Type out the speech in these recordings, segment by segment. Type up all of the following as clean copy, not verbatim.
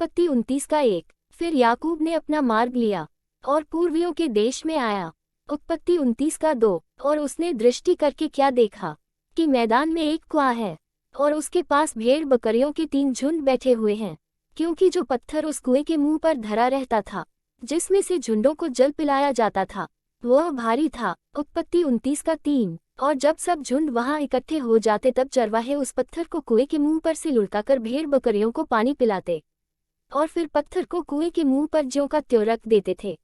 उत्पत्ति 29 का 1। फिर याकूब ने अपना मार्ग लिया और पूर्वियों के देश में आया। उत्पत्ति 29 का 2। और उसने दृष्टि करके क्या देखा कि मैदान में एक कुआं है और उसके पास भेड़ बकरियों के 3 झुंड बैठे हुए हैं, क्योंकि जो पत्थर उस कुएं के मुंह पर धरा रहता था, जिसमें से झुंडों को जल पिलाया जाता था, वह भारी था। उत्पत्ति 29 का 3। और जब सब झुंड वहां इकट्ठे हो जाते तब चरवाहे उस पत्थर को कुएं के मुंह पर से लुढ़काकर भेड़ बकरियों को पानी पिलाते और फिर पत्थर को कुएं के मुंह पर ज्यों का त्यों रख देते थे।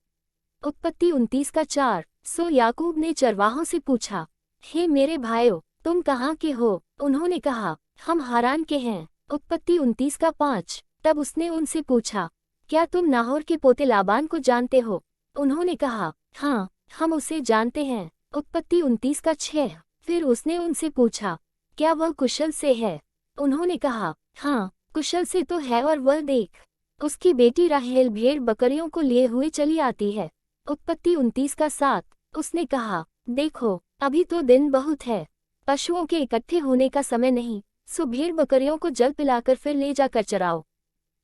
उत्पत्ति 29 का 4। सो याकूब ने चरवाहों से पूछा, हे मेरे भाइयों, तुम कहाँ के हो? उन्होंने कहा, हम हारान के हैं। उत्पत्ति 29 का 5। तब उसने उनसे पूछा, क्या तुम नाहोर के पोते लाबान को जानते हो? उन्होंने कहा, हाँ, हम उसे जानते हैं। उत्पत्ति 29 का 6। फिर उसने उनसे पूछा, क्या वह कुशल से है? उन्होंने कहा, हाँ, कुशल से तो है, और वह देख, उसकी बेटी राहेल भेड़ बकरियों को लिए हुए चली आती है। उत्पत्ति 29 का 7। उसने कहा, देखो, अभी तो दिन बहुत है, पशुओं के इकट्ठे होने का समय नहीं, सो भेड़ बकरियों को जल पिलाकर फिर ले जाकर चराओ।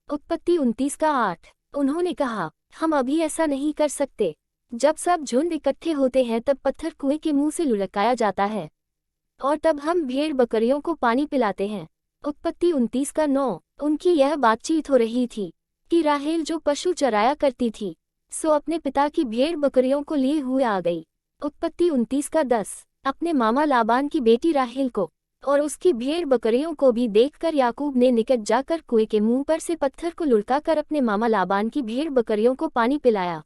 उत्पत्ति 29 का 8। उन्होंने कहा, हम अभी ऐसा नहीं कर सकते। जब सब झुंड इकट्ठे होते हैं तब पत्थर कुएं के मुंह से लुढ़काया जाता है और तब हम भेड़ बकरियों को पानी पिलाते हैं। उत्पत्ति 29 का 9। उनकी यह बातचीत हो रही थी कि राहेल जो पशु चराया करती थी, सो अपने पिता की भेड़ बकरियों को लिए हुए आ गई। उत्पत्ति 29 का 10। अपने मामा लाबान की बेटी राहेल को और उसकी भेड़ बकरियों को भी देखकर याकूब ने निकट जाकर कुएं के मुंह पर से पत्थर को लुढ़काकर अपने मामा लाबान की भेड़ बकरियों को पानी पिलाया।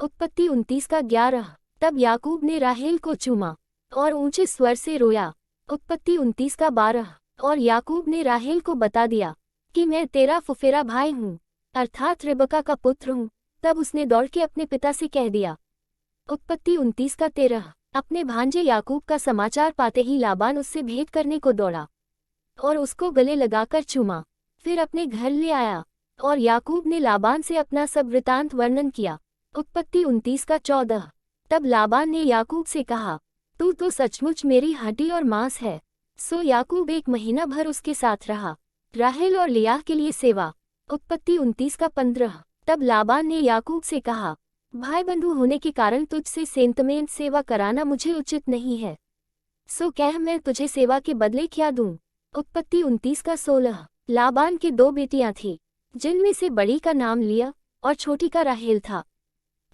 उत्पत्ति 29 का 11। तब याकूब ने राहेल को चूमा और ऊंचे स्वर से रोया। उत्पत्ति 29 का 12। और याकूब ने राहेल को बता दिया कि मैं तेरा फुफेरा भाई हूँ, अर्थात रिबका का पुत्र हूँ। तब उसने दौड़ के अपने पिता से कह दिया। उत्पत्ति 29 का 13। अपने भांजे याकूब का समाचार पाते ही लाबान उससे भेंट करने को दौड़ा और उसको गले लगाकर चूमा, फिर अपने घर ले आया और याकूब ने लाबान से अपना सब वृतांत वर्णन किया। उत्पत्ति 29 का 14। तब लाबान ने याकूब से कहा, तू तो सचमुच मेरी हड्डी और मांस है। सो याकूब 1 महीना भर उसके साथ रहा, राहेल और लियाह के लिए सेवा। उत्पत्ति 29 का 15। तब लाबान ने याकूब से कहा, भाई बंधु होने के कारण तुझसे सेंतमेंत सेवा कराना मुझे उचित नहीं है, सो कह मैं तुझे सेवा के बदले क्या दूं। उत्पत्ति 29 का 16। लाबान के 2 बेटियां थीं, जिनमें से बड़ी का नाम लिया और छोटी का राहेल था।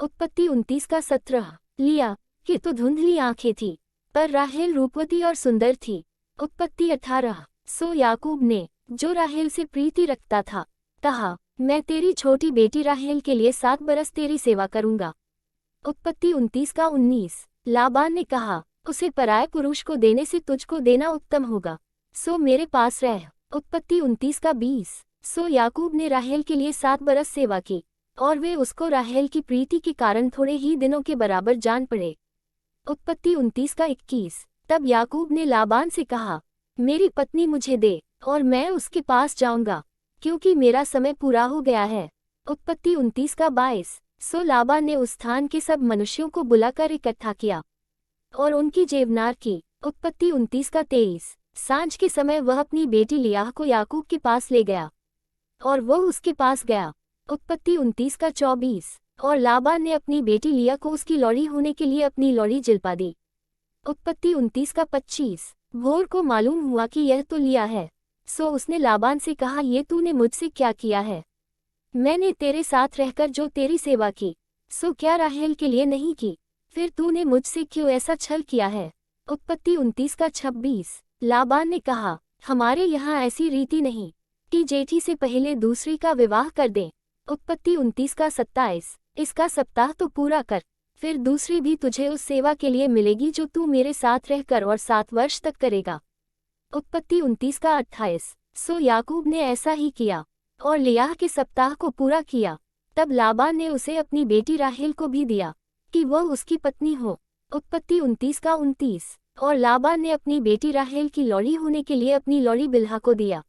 उत्पत्ति 29 का 17। लिया कि तो धुंधली आंखें थी, पर राहेल रूपवती और सुंदर थी। उत्पत्ति 18। सो याकूब ने, जो राहेल से प्रीति रखता था, कहा, मैं तेरी छोटी बेटी राहेल के लिए 7 बरस तेरी सेवा करूंगा। उत्पत्ति 29 का 19। लाबान ने कहा, उसे पराये पुरुष को देने से तुझको देना उत्तम होगा, सो मेरे पास रह। उत्पत्ति 29 का 20। सो याकूब ने राहेल के लिए 7 बरस सेवा की और वे उसको राहेल की प्रीति के कारण थोड़े ही दिनों के बराबर जान पड़े। उत्पत्ति 29 का 21। तब याकूब ने लाबान से कहा, मेरी पत्नी मुझे दे और मैं उसके पास जाऊंगा, क्योंकि मेरा समय पूरा हो गया है। उत्पत्ति 29 का 22। सो लाबान ने उस स्थान के सब मनुष्यों को बुलाकर इकट्ठा किया और उनकी जेवनार की। उत्पत्ति 29 का 23। सांझ के समय वह अपनी बेटी लियाह को याकूब के पास ले गया और वह उसके पास गया। उत्पत्ति 29 का 24। और लाबान ने अपनी बेटी लिया को उसकी लौड़ी होने के लिए अपनी लौड़ी जिल्पा दी। उत्पत्ति 29 का 25। भोर को मालूम हुआ कि यह तो लिया है, सो उसने लाबान से कहा, ये तूने मुझसे क्या किया है? मैंने तेरे साथ रहकर जो तेरी सेवा की, सो क्या राहेल के लिए नहीं की? फिर तूने मुझसे क्यों ऐसा छल किया है? उत्पत्ति 29 का 26। लाबान ने कहा, हमारे यहाँ ऐसी रीति नहीं कि जेठी से पहले दूसरी का विवाह कर दें। उत्पत्ति 29 का 27। इसका सप्ताह तो पूरा कर, फिर दूसरी भी तुझे उस सेवा के लिए मिलेगी जो तू मेरे साथ रहकर और 7 वर्ष तक करेगा। उत्पत्ति 29 का 28। सो याकूब ने ऐसा ही किया और लियाह के सप्ताह को पूरा किया। तब लाबान ने उसे अपनी बेटी राहेल को भी दिया कि वह उसकी पत्नी हो। उत्पत्ति 29 का 29। और लाबान ने अपनी बेटी राहेल की लौड़ी होने के लिए अपनी लौड़ी बिल्हा को दिया।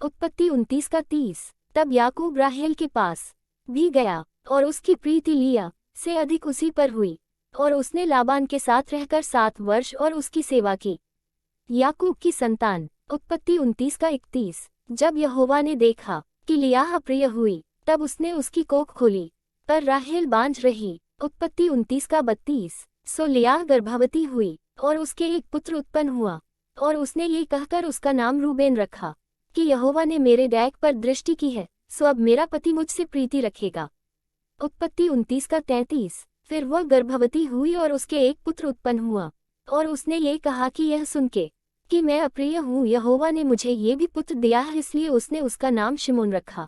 उत्पत्ति 29 का 30। तब याकूब राहेल के पास भी गया और उसकी प्रीति लिया से अधिक उसी पर हुई और उसने लाबान के साथ रहकर 7 वर्ष और उसकी सेवा की। याकूब की संतान। उत्पत्ति 29 का 31। जब यहोवा ने देखा कि लियाह अप्रिय हुई, तब उसने उसकी कोख खोली, पर राहेल बांझ रही। उत्पत्ति 29 का 32। सो लियाह गर्भवती हुई और उसके एक पुत्र उत्पन्न हुआ, और उसने ये कहकर उसका नाम रूबेन रखा कि यहोवा ने मेरे डैक पर दृष्टि की है, सो अब मेरा पति मुझसे प्रीति रखेगा। उत्पत्ति 29 का 33। फिर वह गर्भवती हुई और उसके एक पुत्र उत्पन्न हुआ, और उसने ये कहा कि यह सुन के कि मैं अप्रिय हूँ, यहोवा ने मुझे ये भी पुत्र दिया है, इसलिए उसने उसका नाम शिमोन रखा।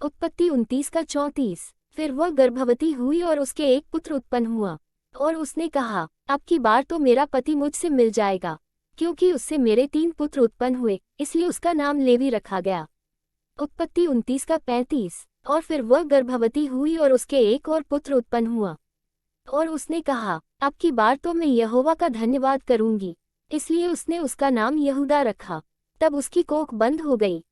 उत्पत्ति 29 का 34। फिर वह गर्भवती हुई और उसके एक पुत्र उत्पन्न हुआ, और उसने कहा, अब की बार तो मेरा पति मुझसे मिल जाएगा, क्योंकि उससे मेरे 3 पुत्र उत्पन्न हुए, इसलिए उसका नाम लेवी रखा गया। उत्पत्ति 29 का 35। और फिर वह गर्भवती हुई और उसके एक और पुत्र उत्पन्न हुआ, और उसने कहा, अब की बार तो मैं यहोवा का धन्यवाद करूंगी, इसलिए उसने उसका नाम यहूदा रखा। तब उसकी कोख बंद हो गई।